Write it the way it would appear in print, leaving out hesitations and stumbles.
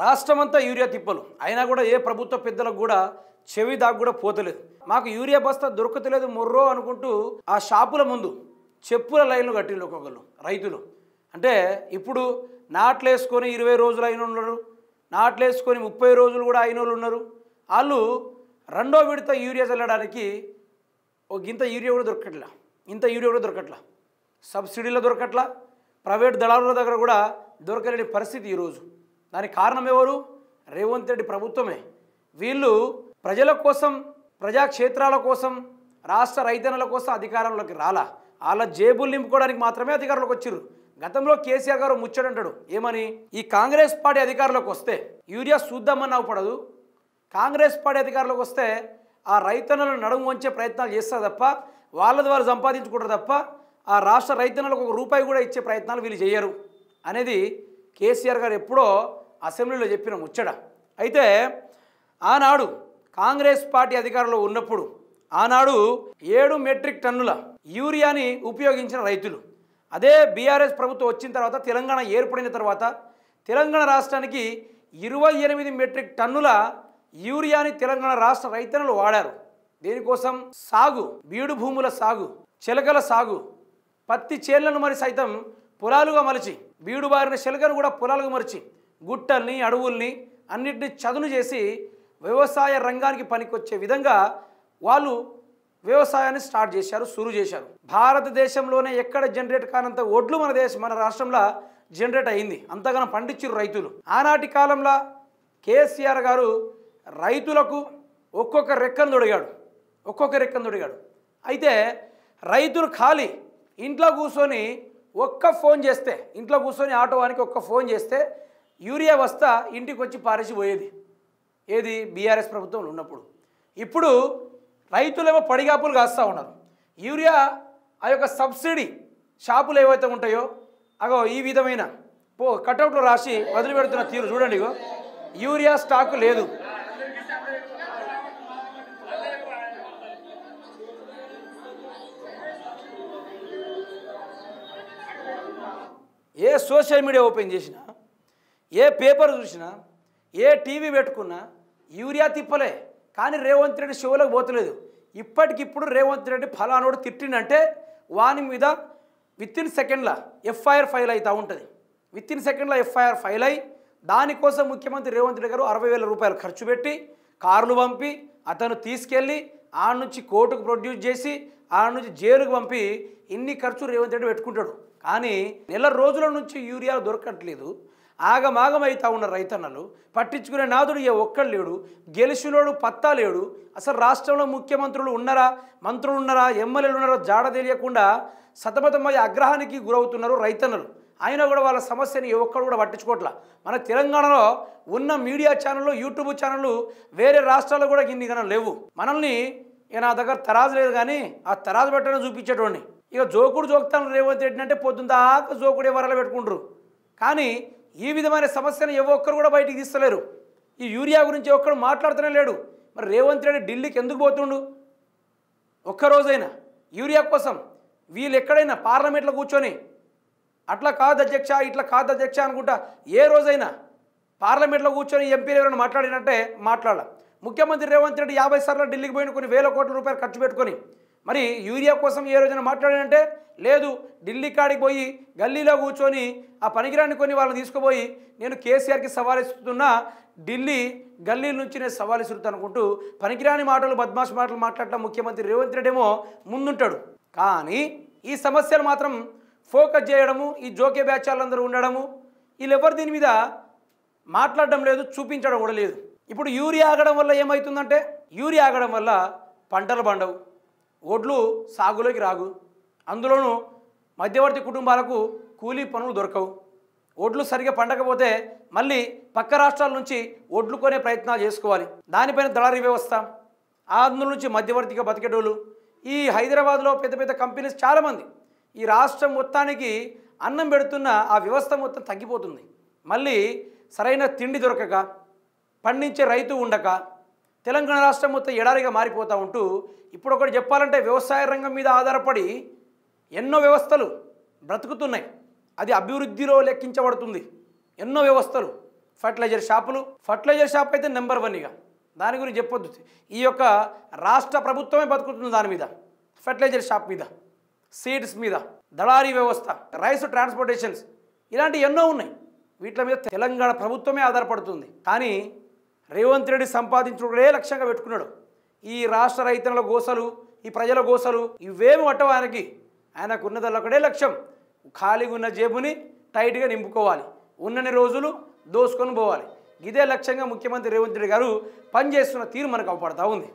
రాష్ట్రమంతా యూరియా తిప్పలు అయినా కూడా ఏ ప్రభుత్వ పెద్దలకు కూడా చెవి దాకా కూడా పోతలేదు. మాకు యూరియా బస్తా దొరకతలేదు మొర్రో అనుకుంటూ ఆ షాపుల ముందు చెప్పుల లైన్లు కట్టిండు ఒక్కొక్కరు రైతులు. అంటే ఇప్పుడు నాట్లేసుకొని 20 రోజులు అయిన ఉన్నారు, నాట్లేసుకొని 30 రోజులు కూడా అయిన వాళ్ళు ఉన్నారు. వాళ్ళు రెండో విడత యూరియా చల్లడానికి ఒక ఇంత యూరియా కూడా దొరకట్లా, ఇంత యూరియా కూడా దొరకట్లా, సబ్సిడీలో దొరకట్లా, ప్రైవేట్ దళారుల దగ్గర కూడా దొరకలేని పరిస్థితి ఈరోజు. దానికి కారణం ఎవరు? రేవంత్ రెడ్డి ప్రభుత్వమే. వీళ్ళు ప్రజల కోసం, ప్రజాక్షేత్రాల కోసం, రాష్ట్ర రైతన్నల కోసం అధికారంలోకి రాలా, వాళ్ళ జేబులు నింపుకోవడానికి మాత్రమే అధికారంలోకి వచ్చారు. గతంలో కేసీఆర్ గారు ముచ్చడంటాడు ఏమని, ఈ కాంగ్రెస్ పార్టీ అధికారంలోకి వస్తే యూరియా చూద్దామని అవపడదు, కాంగ్రెస్ పార్టీ అధికారంలోకి వస్తే ఆ రైతన్నలను నడుము వంచే ప్రయత్నాలు చేస్తారు తప్ప, వాళ్ళది వాళ్ళు సంపాదించుకుంటారు తప్ప ఆ రాష్ట్ర రైతన్నలకు ₹1 కూడా ఇచ్చే ప్రయత్నాలు వీళ్ళు చేయరు అనేది కేసీఆర్ గారు ఎప్పుడో అసెంబ్లీలో చెప్పిన ముచ్చట. అయితే ఆనాడు కాంగ్రెస్ పార్టీ అధికారంలో ఉన్నప్పుడు ఆనాడు 7 మెట్రిక్ టన్నుల యూరియాని ఉపయోగించిన రైతులు, అదే బీఆర్ఎస్ ప్రభుత్వం వచ్చిన తర్వాత తెలంగాణ ఏర్పడిన తర్వాత తెలంగాణ రాష్ట్రానికి 28 మెట్రిక్ టన్నుల యూరియాని తెలంగాణ రాష్ట్ర రైతన్నలు వాడారు. దేనికోసం? సాగు, బీడు భూముల సాగు, చిలకల సాగు, పత్తి చేళ్లను మరి సైతం పొలాలుగా మలిచి, బీడు బారిన చిలకను కూడా పొలాలుగా మరిచి, గుట్టల్ని అడవుల్ని అన్నిటిని చదును చేసి వ్యవసాయ రంగానికి పనికొచ్చే విధంగా వాళ్ళు వ్యవసాయాన్ని స్టార్ట్ చేశారు, సురు చేశారు. భారతదేశంలోనే ఎక్కడ జనరేట్ కానంత ఒడ్లు మన రాష్ట్రంలో జనరేట్ అయింది, అంతగానో పండించారు రైతులు. ఆనాటి కాలంలో కేసీఆర్ గారు రైతులకు ఒక్కొక్క రెక్కను తొడిగాడు. అయితే రైతులు ఖాళీ ఇంట్లో కూర్చొని ఆటో వానికి ఒక్క ఫోన్ చేస్తే యూరియా బస్తా ఇంటికి వచ్చి పారేసిపోయేది. ఏది? బీఆర్ఎస్ ప్రభుత్వంలో ఉన్నప్పుడు. ఇప్పుడు రైతులేమో పడిగాపులు కాస్తూ ఉన్నారు. యూరియా ఆ యొక్క సబ్సిడీ షాపులు ఏవైతే ఉంటాయో అగో ఈ విధమైన కటౌట్లో రాసి వదిలిపెడుతున్న తీరు చూడండి. ఇగో యూరియా స్టాకు లేదు. ఏ సోషల్ మీడియా ఓపెన్ చేసినా, ఏ పేపర్ చూసినా, ఏ టీవీ పెట్టుకున్నా యూరియా తిప్పలే. కానీ రేవంత్ రెడ్డి షోలకు పోతలేదు. ఇప్పటికిప్పుడు రేవంత్ రెడ్డి ఫలానోడు తిట్టిండంటే వాని మీద వితిన్ సెకండ్లో ఎఫ్ఐఆర్ ఫైల్ అవుతూ ఉంటుంది. ఎఫ్ఐఆర్ ఫైల్ అయ్యి దానికోసం ముఖ్యమంత్రి రేవంత్ రెడ్డి గారు ₹60,000 ఖర్చు పెట్టి కార్లు పంపి అతను తీసుకెళ్ళి ఆడ నుంచి కోర్టుకు ప్రొడ్యూస్ చేసి ఆడ నుంచి జైలుకు పంపి ఇన్ని ఖర్చు రేవంత్ రెడ్డి పెట్టుకుంటాడు. కానీ నెల రోజుల నుంచి యూరియా దొరకట్లేదు. ఆగమాగమవుతా ఉన్న రైతన్నలు పట్టించుకునే నాదుడు ఒక్కడు లేడు, గెలిచినోడు పత్తా లేడు. అసలు రాష్ట్రంలో ముఖ్యమంత్రులు ఉన్నారా, మంత్రులు ఉన్నారా, ఎమ్మెల్యేలు ఉన్నారో జాడ తెలియకుండా సతమతమయ్యే ఆగ్రహానికి గురవుతున్నారు రైతన్నలు. అయినా కూడా వాళ్ళ సమస్యని ఒక్కడు కూడా పట్టించుకోవట్లా. మన తెలంగాణలో ఉన్న మీడియా ఛానళ్ళు, యూట్యూబ్ ఛానళ్ళు వేరే రాష్ట్రాల్లో కూడా ఇన్ని గణం లేవు. మనల్ని నా దగ్గర తరాజు లేదు కానీ ఆ తరాజు పెట్టడం చూపించేటోడిని. ఇక జోకుతాను రేవంత్ రెడ్డి అంటే పొద్దున్న దాకా జోకుడే వరలు పెట్టుకుంటారు. కానీ ఈ విధమైన సమస్యను ఒక్కరు కూడా బయటికి తీస్తలేరు. ఈ యూరియా గురించి ఒక్కడు మాట్లాడుతూనే లేడు. మరి రేవంత్ రెడ్డి ఢిల్లీకి ఎందుకు పోతుండు? ఒక్కరోజైనా యూరియా కోసం వీళ్ళు ఎక్కడైనా పార్లమెంట్లో కూర్చొని అట్లా కాదు అధ్యక్ష, ఇట్లా కాదు అధ్యక్ష అనుకుంటా ఏ రోజైనా పార్లమెంట్లో కూర్చొని ఎంపీలు ఎవరైనా మాట్లాడినట్టే మాట్లాడాలి. ముఖ్యమంత్రి రేవంత్ రెడ్డి 50 సార్లు ఢిల్లీకి పోయిన కొన్ని వేల కోట్ల రూపాయలు ఖర్చు పెట్టుకొని మరి యూరియా కోసం ఏ రోజైనా మాట్లాడానంటే లేదు. ఢిల్లీ కాడికి పోయి గల్లీలో కూర్చొని ఆ పనికిరాని కొన్ని వాళ్ళని తీసుకుపోయి నేను కేసీఆర్కి సవాల్ ఇస్తున్నా, ఢిల్లీ గల్లీ నుంచి నేను సవాల్ ఇస్తున్నాను అనుకుంటూ పనికిరాని మాటలు, బద్మాష్ మాటలు మాట్లాడటం ముఖ్యమంత్రి రేవంత్ రెడ్డి ఏమో ముందుంటాడు. కానీ ఈ సమస్యలు మాత్రం ఫోకస్ చేయడము, ఈ జోకే బ్యాచాలందరూ ఉండడము, వీళ్ళెవరు దీని మీద మాట్లాడడం లేదు, చూపించడం కూడా లేదు. ఇప్పుడు యూరియా ఆగడం వల్ల ఏమవుతుందంటే, యూరియా ఆగడం వల్ల పంటలు పండవు, ఒడ్లు సాగులోకి రాగు, అందులోనూ మధ్యవర్తి కుటుంబాలకు కూలీ పనులు దొరకవు. ఒడ్లు సరిగా పండకపోతే మళ్ళీ పక్క రాష్ట్రాల నుంచి ఒడ్లు కొనే ప్రయత్నాలు చేసుకోవాలి. దానిపైన దళారీ వ్యవస్థ, అందులో నుంచి మధ్యవర్తిగా బతికేటోళ్ళు. ఈ హైదరాబాద్లో పెద్ద పెద్ద కంపెనీస్ చాలామంది ఈ రాష్ట్రం మొత్తానికి అన్నం పెడుతున్న ఆ వ్యవస్థ మొత్తం తగ్గిపోతుంది. మళ్ళీ సరైన తిండి దొరకక, పండించే రైతు ఉండక తెలంగాణ రాష్ట్రం మొత్తం ఎడారిగా మారిపోతూ ఉంటూ ఇప్పుడు ఒకటి చెప్పాలంటే వ్యవసాయ రంగం మీద ఆధారపడి ఎన్నో వ్యవస్థలు బ్రతుకుతున్నాయి. అది అభివృద్ధిలో లెక్కించబడుతుంది. ఎన్నో వ్యవస్థలు ఫర్టిలైజర్ షాపులు. ఫర్టిలైజర్ షాప్ అయితే నెంబర్ 1 ఇక దాని గురించి చెప్పొద్దు. ఈ యొక్క రాష్ట్ర ప్రభుత్వమే బతుకుతుంది దాని మీద, ఫర్టిలైజర్ షాప్ మీద, సీడ్స్ మీద, దళారీ వ్యవస్థ, రైస్ ట్రాన్స్పోర్టేషన్స్, ఇలాంటి ఎన్నో ఉన్నాయి. వీటి మీద తెలంగాణ ప్రభుత్వమే ఆధారపడుతుంది. కానీ రేవంత్ రెడ్డి సంపాదించుకునే లక్ష్యంగా పెట్టుకున్నాడు. ఈ రాష్ట్ర రైతుల గోసలు, ఈ ప్రజల గోసలు ఇవేమి పట్టవు ఆయనకి. ఆయనకు ఉన్నదల్లా ఒకటే లక్ష్యం, ఖాళీగా ఉన్న జేబుని టైట్గా నింపుకోవాలి, ఉన్నన్ని రోజులు దోసుకొని పోవాలి. ఇదే లక్ష్యంగా ముఖ్యమంత్రి రేవంత్ రెడ్డి గారు పనిచేస్తున్న తీరు మనకు అవపడతా ఉంది.